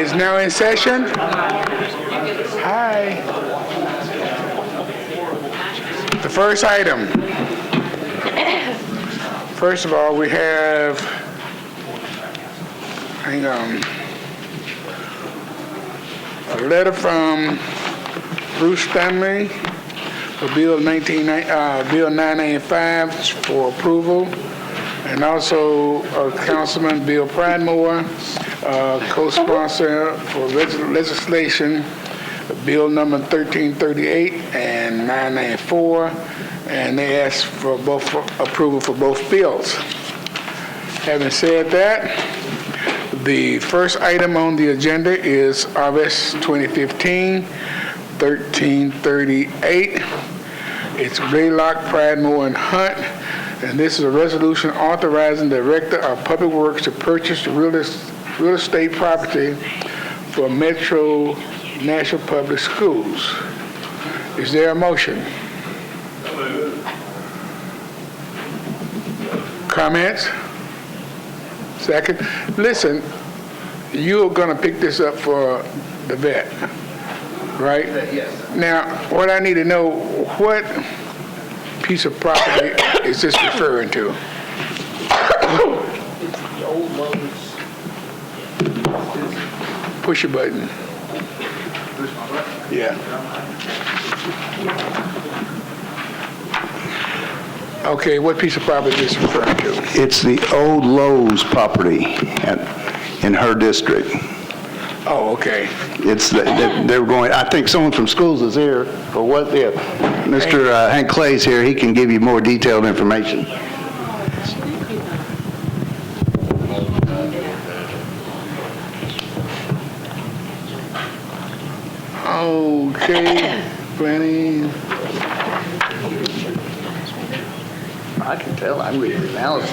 is now in session. Hi. The first item. First of all, we have, hang on, a letter from Bruce Stanley for Bill 995 for approval, and also Councilman Bill Pradmore, co-sponsor for legislation, Bill number 1338 and 994, and they asked for both approval for both bills. Having said that, the first item on the agenda is RS 2015-1338. It's Blaylock, Pradmore, and Hunt, and this is a resolution authorizing the Director of Public Works to purchase real estate property for Metro Nashville Public Schools. Is there a motion? Comments? Second. Listen, you're going to pick this up for the vet, right? Yes. Now, what I need to know, what piece of property is this referring to? The old Lowe's. Push your button. Yeah. Okay, what piece of property is this referring to? It's the old Lowe's property in her district. Oh, okay. It's they were going. I think someone from schools is here, or what? Yeah, Mr. Hank Clay's here. He can give you more detailed information. Okay, planning. I can tell. I'm reading the analysis.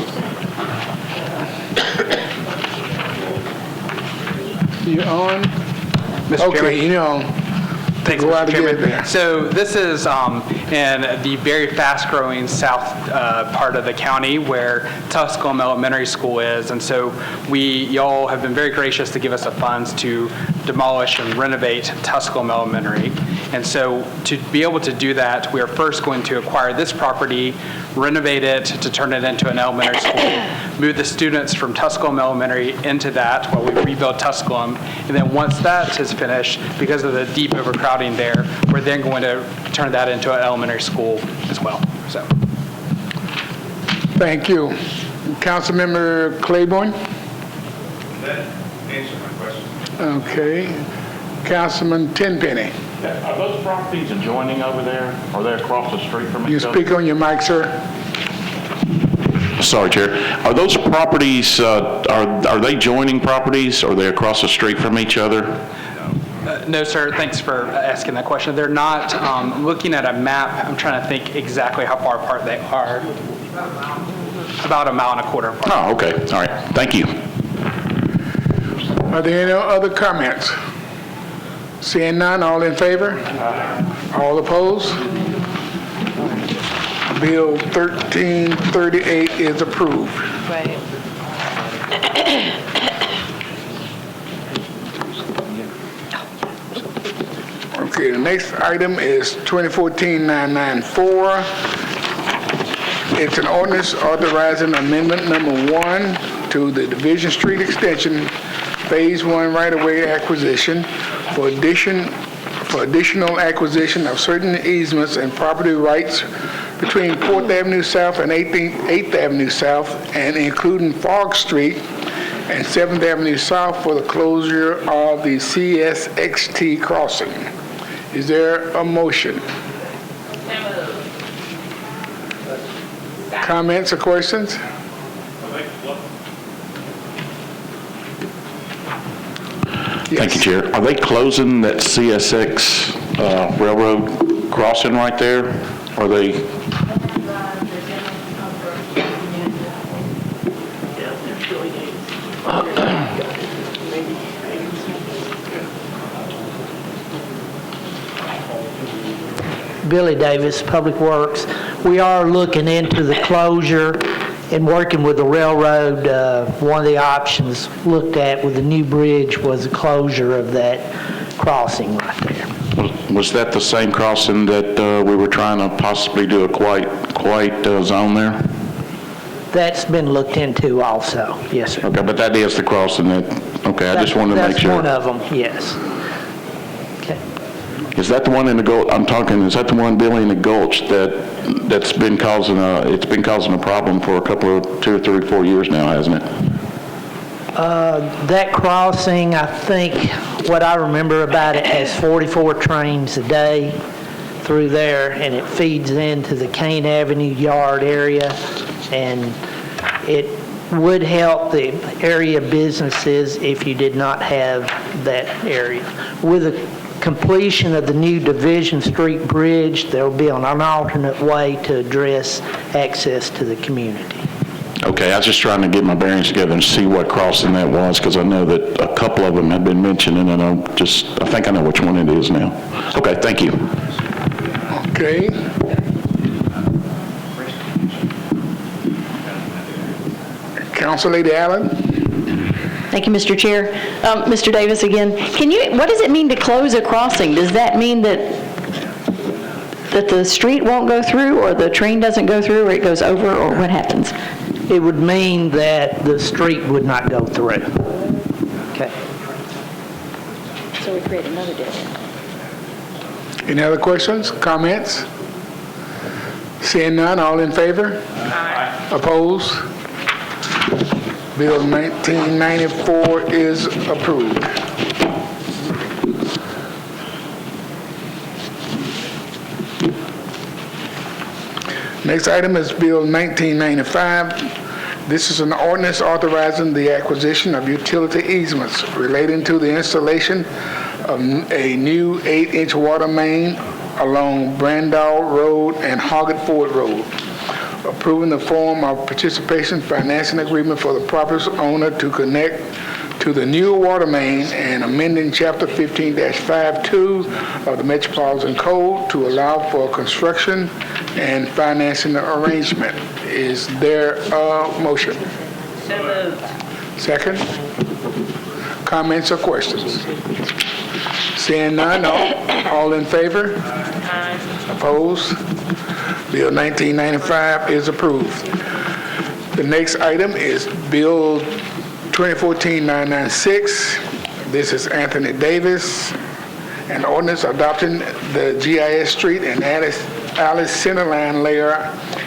You on? Mr. Okay, Chairman. you know. Thanks, Go out Mr. and get it Chairman. there. So this is in the very fast-growing south part of the county where Tusculum Elementary School is, and so y'all have been very gracious to give us the funds to demolish and renovate Tusculum Elementary. And so to be able to do that, we are first going to acquire this property, renovate it to turn it into an elementary school, move the students from Tusculum Elementary into that while we rebuild Tusculum, and then once that is finished, because of the deep overcrowding there, we're then going to turn that into an elementary school as well. So, Thank you. Councilmember Claiborne? That answered my question. Okay. Councilman Tenpenny? Are those properties adjoining over there? Are they across the street from You each other? speak on your mic, sir. Sorry, Chair. Are those properties, are they joining properties? Or are they across the street from each other? no, sir, thanks for asking that question. They're not, looking at a map, I'm trying to think exactly how far apart they are. About 1.25 miles apart. Oh, okay. All right. Thank you. Are there any other comments? Seeing none, all in favor? All opposed? Bill 1338 is approved. Right. Okay, the next item is 2014-994. It's an ordinance authorizing amendment number 1 to the Division Street Extension Phase 1 right-of-way acquisition for additional acquisition of certain easements and property rights between 4th Avenue South and 8th Avenue South, and including Fogg Street and 7th Avenue South for the closure of the CSXT crossing. Is there a motion? Comments or questions? Thank you, Chair. Are they closing that CSX railroad crossing right there? Are they? Billy Davis, Public Works. We are looking into the closure in working with the railroad, one of the options looked at with the new bridge was the closure of that crossing right there. Was that the same crossing that we were trying to possibly do a quiet zone there? That's been looked into also, yes, sir. Okay, but that is the crossing that, okay, I just wanted to make sure. That's one of them, yes. Okay. Is that the one in the Gulch, is that the one, Billy, in the Gulch that's been causing it's been causing a problem for a couple of 2 or 3 or 4 years now, hasn't it? That crossing, I think, what I remember about it, has 44 trains a day through there, and it feeds into the Kane Avenue Yard area, and it would help the area businesses if you did not have that area. With the completion of the new Division Street Bridge, there will be an alternate way to address access to the community. Okay, I was just trying to get my bearings together and see what crossing that was, because I know that a couple of them have been mentioned, and I think I know which one it is now. Okay, thank you. Okay. Council Lady Allen? Thank you, Mr. Chair. Mr. Davis again. What does it mean to close a crossing? Does that mean that the street won't go through, or the train doesn't go through, or it goes over, or what happens? It would mean that the street would not go through. Okay. So we create another dead end. Any other questions, comments? Seeing none, all in favor? Aye. Opposed? Bill 1994 is approved. Next item is Bill 1995. This is an ordinance authorizing the acquisition of utility easements relating to the installation of a new 8-inch water main along Brandall Road and Hoggett Ford Road, approving the form of participation financing agreement for the property owner to connect to the new water main and amending Chapter 15-52 of the Metropolitan Code to allow for construction and financing arrangement. Is there a motion? So moved. Second? Comments or questions? Seeing none, all in favor? Aye. Opposed? Bill 1995 is approved. The next item is Bill 2014-996. This is Anthony Davis, an ordinance adopting the GIS street and alley centerline layer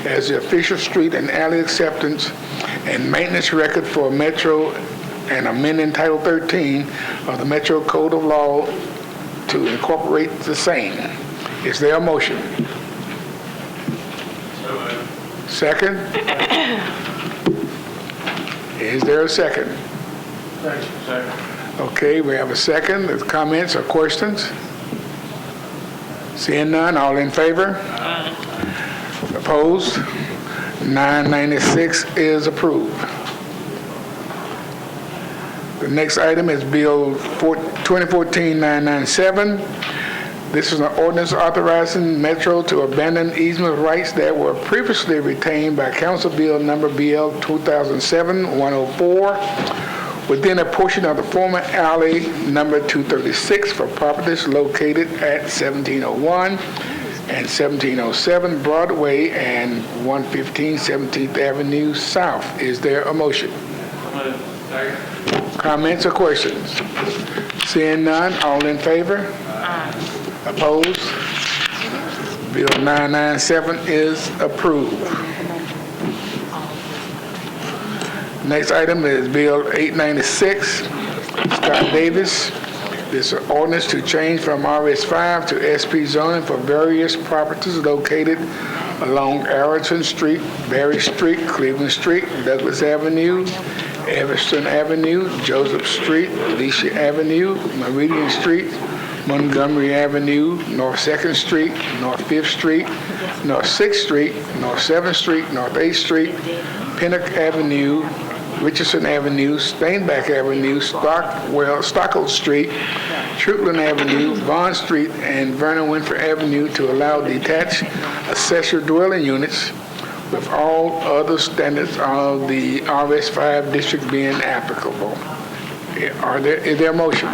as the official street and alley acceptance and maintenance record for Metro and amending Title 13 of the Metro Code of Law to incorporate the same. Is there a motion? Second? Is there a second? Second. Okay, we have a second. There's comments or questions? Seeing none, all in favor? Aye. Opposed? 996 is approved. The next item is Bill 2014-997. This is an ordinance authorizing Metro to abandon easement rights that were previously retained by Council Bill Number BL 2007-104 within a portion of the former alley number 236 for properties located at 1701 and 1707 Broadway and 115 17th Avenue South. Is there a motion? Comments or questions? Seeing none, all in favor? Aye. Opposed? Bill 997 is approved. Next item is Bill 896, Scott Davis. This is ordinance to change from RS5 to SP zoning for various properties located along Arlington Street, Berry Street, Cleveland Street, Douglas Avenue, Everson Avenue, Joseph Street, Alicia Avenue, Meridian Street, Montgomery Avenue, North 2nd Street, North 5th Street, North 6th Street, North 7th Street, North 8th Street, Pinnock Avenue, Richardson Avenue, Steinbach Avenue, Stockwell Street, Trutland Avenue, Vaughn Street, and Vernon Winfrey Avenue to allow detached accessory dwelling units with all other standards of the RS5 district being applicable. Is there a motion?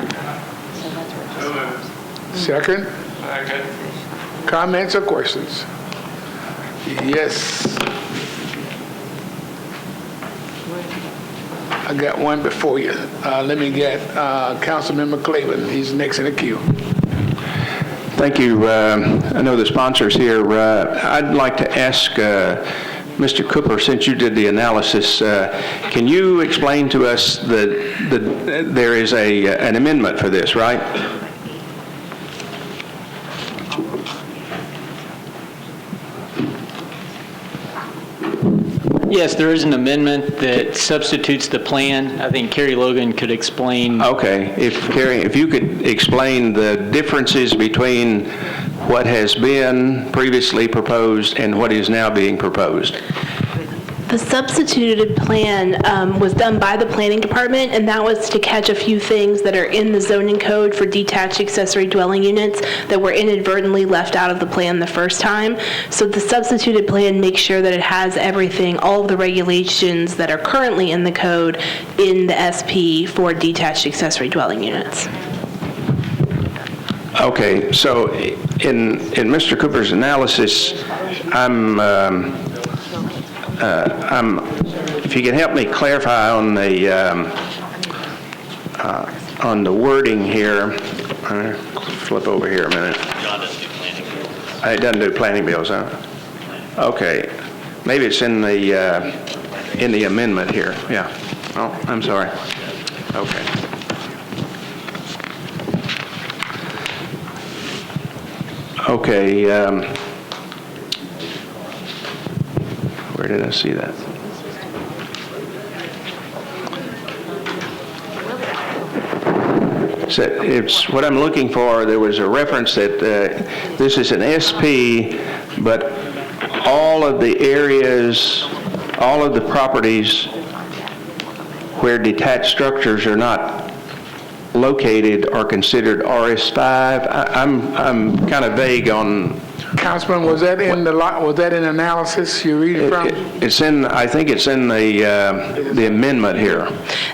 Second? Comments or questions? Yes. I got one before you. Let me get Councilmember Cleveland. He's next in the queue. Thank you. I know the sponsor's here. I'd like to ask Mr. Cooper, since you did the analysis, can you explain to us that there is an amendment for this, right? Yes, there is an amendment that substitutes the plan. I think Kerry Logan could explain. Okay. Kerry, if you could explain the differences between what has been previously proposed and what is now being proposed. The substituted plan was done by the planning department, and that was to catch a few things that are in the zoning code for detached accessory dwelling units that were inadvertently left out of the plan the first time. So the substituted plan makes sure that it has everything, all of the regulations that are currently in the code in the SP for detached accessory dwelling units. Okay, so in Mr. Cooper's analysis, if you can help me clarify on the wording here. Flip over here a minute. John doesn't do planning bills. It doesn't do planning bills, huh? Okay, maybe it's in the amendment here. Yeah. Oh, I'm sorry. Okay. Okay. Where did I see that? So it's what I'm looking for. There was a reference that this is an SP, but all of the areas, all of the properties where detached structures are not located are considered RS5. I'm kind of vague on. Councilman, was that in the analysis you read from? It's in. I think it's in the amendment here.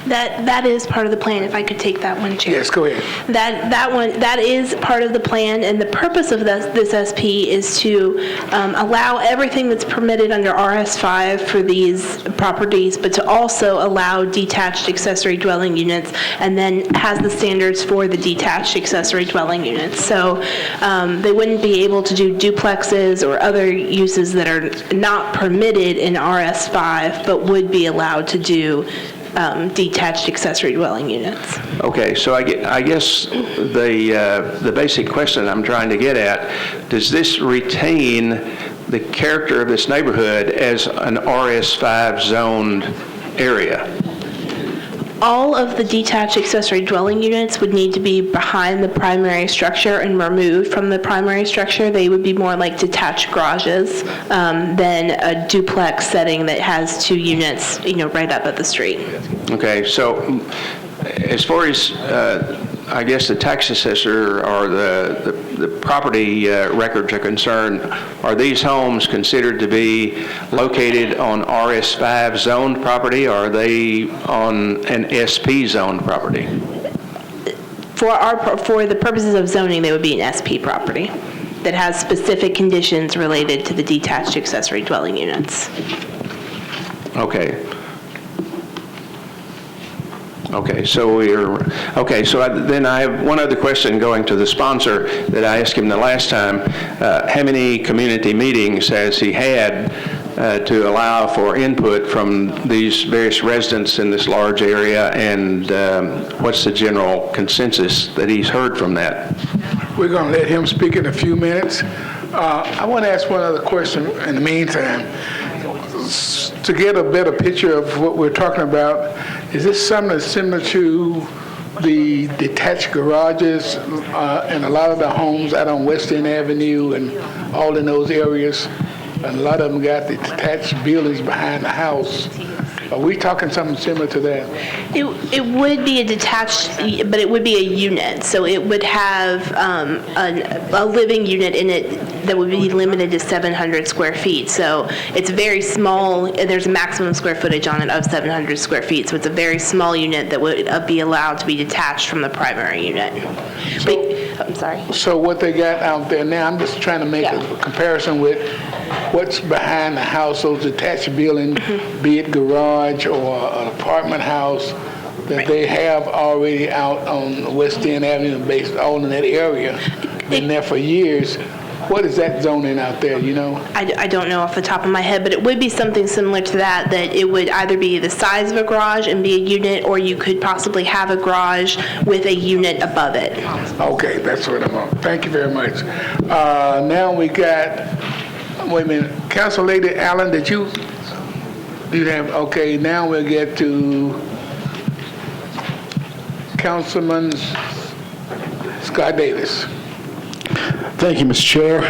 That is part of the plan. If I could take that one, Chair. Yes, go ahead. That is part of the plan, and the purpose of this SP is to allow everything that's permitted under RS5 for these properties, but to also allow detached accessory dwelling units, and then has the standards for the detached accessory dwelling units. So they wouldn't be able to do duplexes or other uses that are not permitted in RS5, but would be allowed to do detached accessory dwelling units. Okay, so I guess the basic question I'm trying to get at, does this retain the character of this neighborhood as an RS5 zoned area? All of the detached accessory dwelling units would need to be behind the primary structure and removed from the primary structure. They would be more like detached garages than a duplex setting that has two units, right up at the street. Okay, so as far as I guess the tax assessor or the property records are concerned, are these homes considered to be located on RS5 zoned property, or are they on an SP zoned property? For the purposes of zoning, they would be an SP property that has specific conditions related to the detached accessory dwelling units. Okay. Okay, so then I have one other question going to the sponsor that I asked him the last time. How many community meetings has he had to allow for input from these various residents in this large area, and what's the general consensus that he's heard from that? We're going to let him speak in a few minutes. I want to ask one other question in the meantime. To get a better picture of what we're talking about, is this something that's similar to the detached garages in a lot of the homes out on West End Avenue and all in those areas? And a lot of them got the detached buildings behind the house. Are we talking something similar to that? It would be a detached, but it would be a unit. So it would have a living unit in it that would be limited to 700 square feet. So it's very small. There's a maximum square footage on it of 700 square feet. So it's a very small unit that would be allowed to be detached from the primary unit. I'm sorry. So what they got out there now, I'm just trying to make a comparison with what's behind the house, those detached buildings, be it garage or an apartment house that they have already out on West End Avenue, based all in that area, been there for years. What is that zoning out there, you know? I don't know off the top of my head, but it would be something similar to that, that it would either be the size of a garage and be a unit, or you could possibly have a garage with a unit above it. Okay, that's what I'm on. Thank you very much. Now we got, wait a minute, Council Lady Allen, did you have, okay, now we'll get to Councilman Scott Davis. Thank you, Mr. Chair.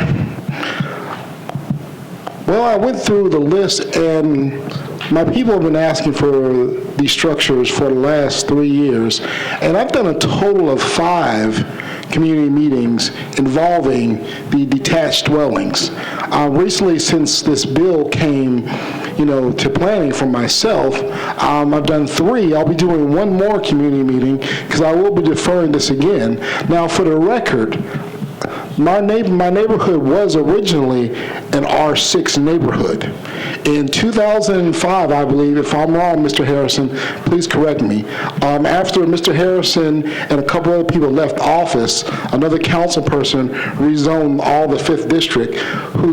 Well, I went through the list, and my people have been asking for these structures for the last 3 years, and I've done a total of 5 community meetings involving the detached dwellings. Recently, since this bill came, to planning for myself, I've done 3. I'll be doing 1 more community meeting because I will be deferring this again. Now, for the record, my neighborhood was originally an R6 neighborhood. In 2005, I believe, if I'm wrong, Mr. Harrison, please correct me. After Mr. Harrison and a couple other people left office, another council person rezoned all the 5th District,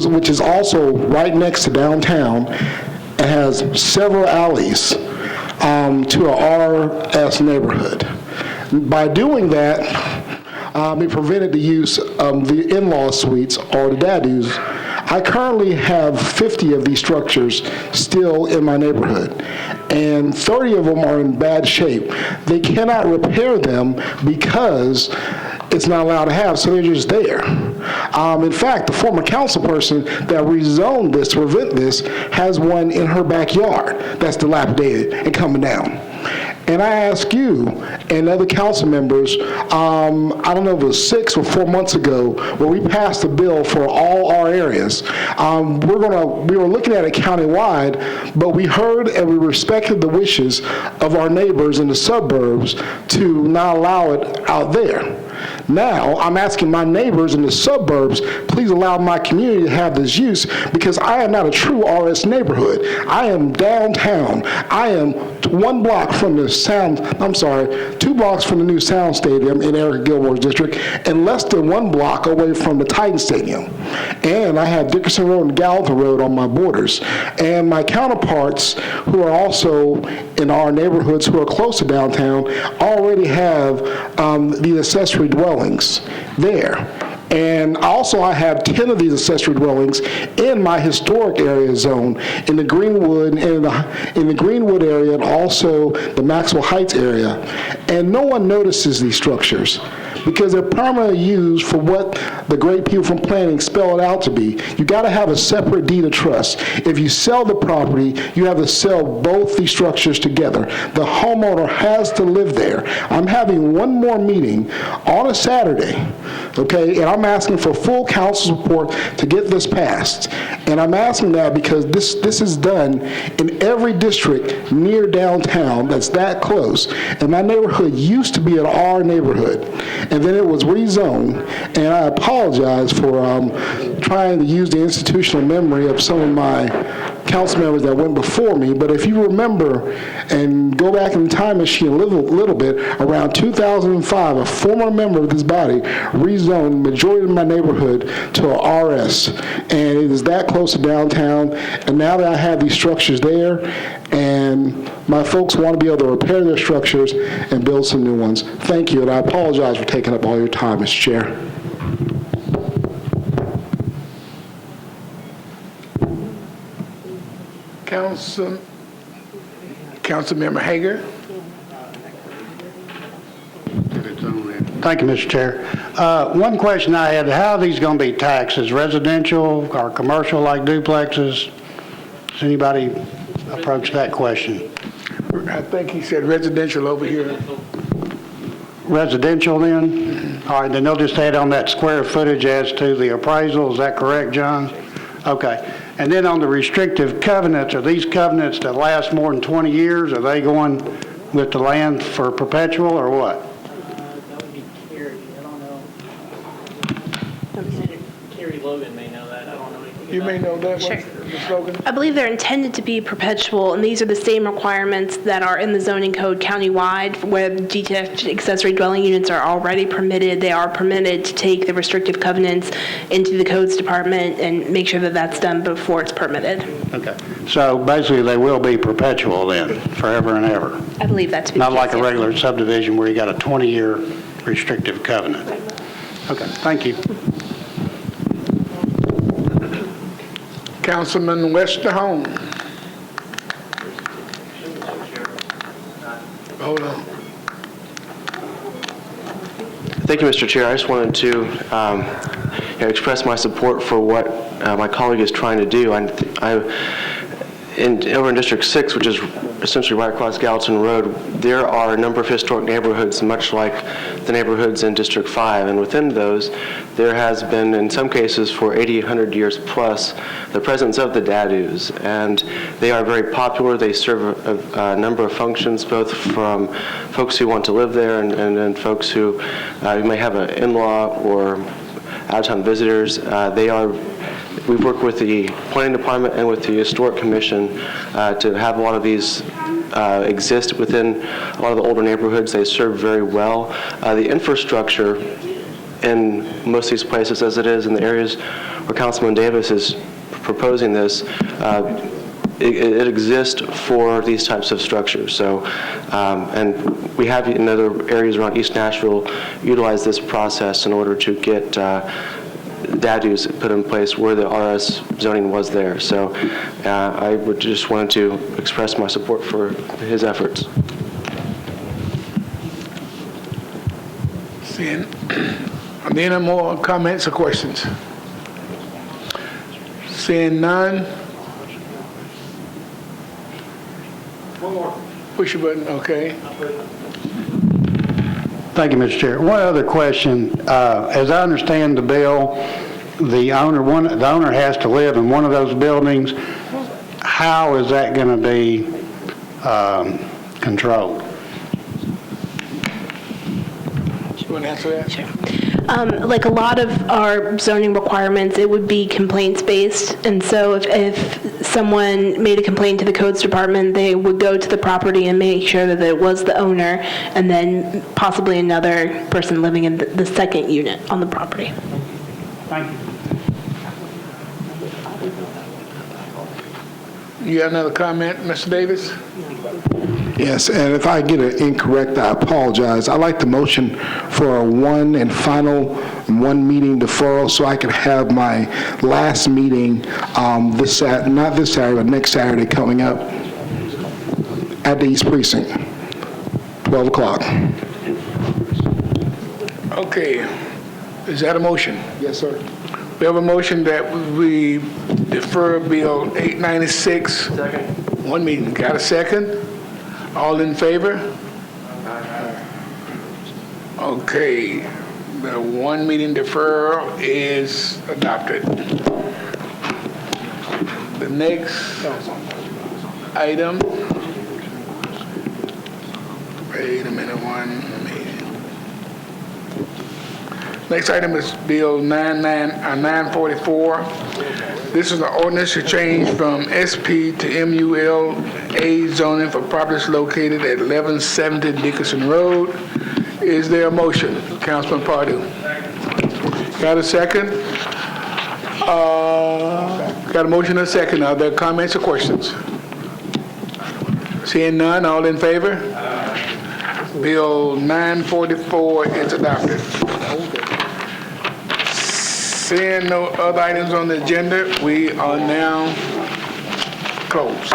which is also right next to downtown, and has several alleys to a RS neighborhood. By doing that, it prevented the use of the in-law suites or the dadoos. I currently have 50 of these structures still in my neighborhood, and 30 of them are in bad shape. They cannot repair them because it's not allowed to have, so they're just there. In fact, the former council person that rezoned this to prevent this has one in her backyard that's dilapidated and coming down. And I ask you and other council members, I don't know if it was 6 or 4 months ago, where we passed a bill for all our areas. We were looking at it countywide, but we heard and we respected the wishes of our neighbors in the suburbs to not allow it out there. Now, I'm asking my neighbors in the suburbs, please allow my community to have this use, because I am not a true RS neighborhood. I am downtown. I am 2 blocks from the new Sound Stadium in Eric Gilmore's district, and less than 1 block away from the Titan Stadium. And I have Dickerson Road and Gallatin Road on my borders. And my counterparts who are also in our neighborhoods who are close to downtown already have these accessory dwellings there. And also I have 10 of these accessory dwellings in my historic area zone in the Greenwood, in the Greenwood area, and also the Maxwell Heights area. And no one notices these structures because they're primarily used for what the great people from planning spell it out to be. You got to have a separate deed of trust. If you sell the property, you have to sell both these structures together. The homeowner has to live there. I'm having 1 more meeting on a Saturday, okay, and I'm asking for full council support to get this passed. And I'm asking that because this is done in every district near downtown that's that close. And my neighborhood used to be an R neighborhood, and then it was rezoned. And I apologize for trying to use the institutional memory of some of my council members that went before me, but if you remember and go back in the time machine a little bit, around 2005, a former member of this body rezoned the majority of my neighborhood to a RS, and it is that close to downtown. And now that I have these structures there, and my folks want to be able to repair their structures and build some new ones. Thank you, and I apologize for taking up all your time, Mr. Chair. Councilmember Hager. Thank you, Mr. Chair. One question I had, how are these going to be taxed? Is residential or commercial like duplexes? Has anybody approached that question? I think he said residential over here. Residential then? All right, then they'll just add on that square footage as to the appraisal, is that correct, John? Okay. And then on the restrictive covenants, are these covenants that last more than 20 years? Are they going with the land for perpetual or what? That would be Carrie, I don't know. Carrie Logan may know that, I don't know anything You about may know that Sure. one, Ms. Logan? I believe they're intended to be perpetual, and these are the same requirements that are in the zoning code countywide, where detached accessory dwelling units are already permitted. They are permitted to take the restrictive covenants into the codes department and make sure that that's done before it's permitted. Okay. So basically, they will be perpetual then, forever and ever? I believe that to be the Not case, like a yes. regular subdivision where you got a 20-year restrictive covenant? Okay, thank you. Councilman Westerholm. Hold on. Thank you, Mr. Chair. I just wanted to express my support for what my colleague is trying to do. Over in District 6, which is essentially right across Gallatin Road, there are a number of historic neighborhoods, much like the neighborhoods in District 5. And within those, there has been, in some cases, for 80, 100 years plus, the presence of the dadus. And they are very popular. They serve a number of functions, both from folks who want to live there and folks who may have an in-law or out-of-town visitors. We've worked with the Planning Department and with the Historic Commission to have a lot of these exist within a lot of the older neighborhoods. They serve very well. The infrastructure in most of these places, as it is in the areas where Councilman Davis is proposing this, it exists for these types of structures. So, and we have in other areas around East Nashville utilized this process in order to get dadus put in place where the RS zoning was there. So I would just wanted to express my support for his efforts. Seeing, are there any more comments or questions? Seeing none? One more. Push your button, okay. Thank you, Mr. Chair. One other question. As I understand the bill, the owner has to live in one of those buildings. How is that going to be controlled? You want to answer that? Sure. Like a lot of our zoning requirements, it would be complaints-based, and so if someone made a complaint to the codes department, they would go to the property and make sure that it was the owner, and then possibly another person living in the second unit on the property. Thank you. You have another comment, Mr. Davis? Yes, and if I get it incorrect, I apologize. I'd like to motion for a one meeting deferral so I can have my last meeting not this Saturday, but next Saturday coming up at the East Precinct, 12 o'clock. Okay. Is that a motion? Yes, sir. We have a motion that we defer Bill 896. Second. One meeting. Got a second? All in favor? Okay. The one meeting deferral is adopted. The next item. Wait a minute, Next item is Bill 944. This is an ordinance to change from SP to MULA zoning for properties located at 1170 Dickinson Road. Is there a motion? Councilman Pardue. Got a second? Got a motion and a second. Are there comments or questions? Seeing none, all in favor? Bill 944 is adopted. Seeing no other items on the agenda, we are now closed.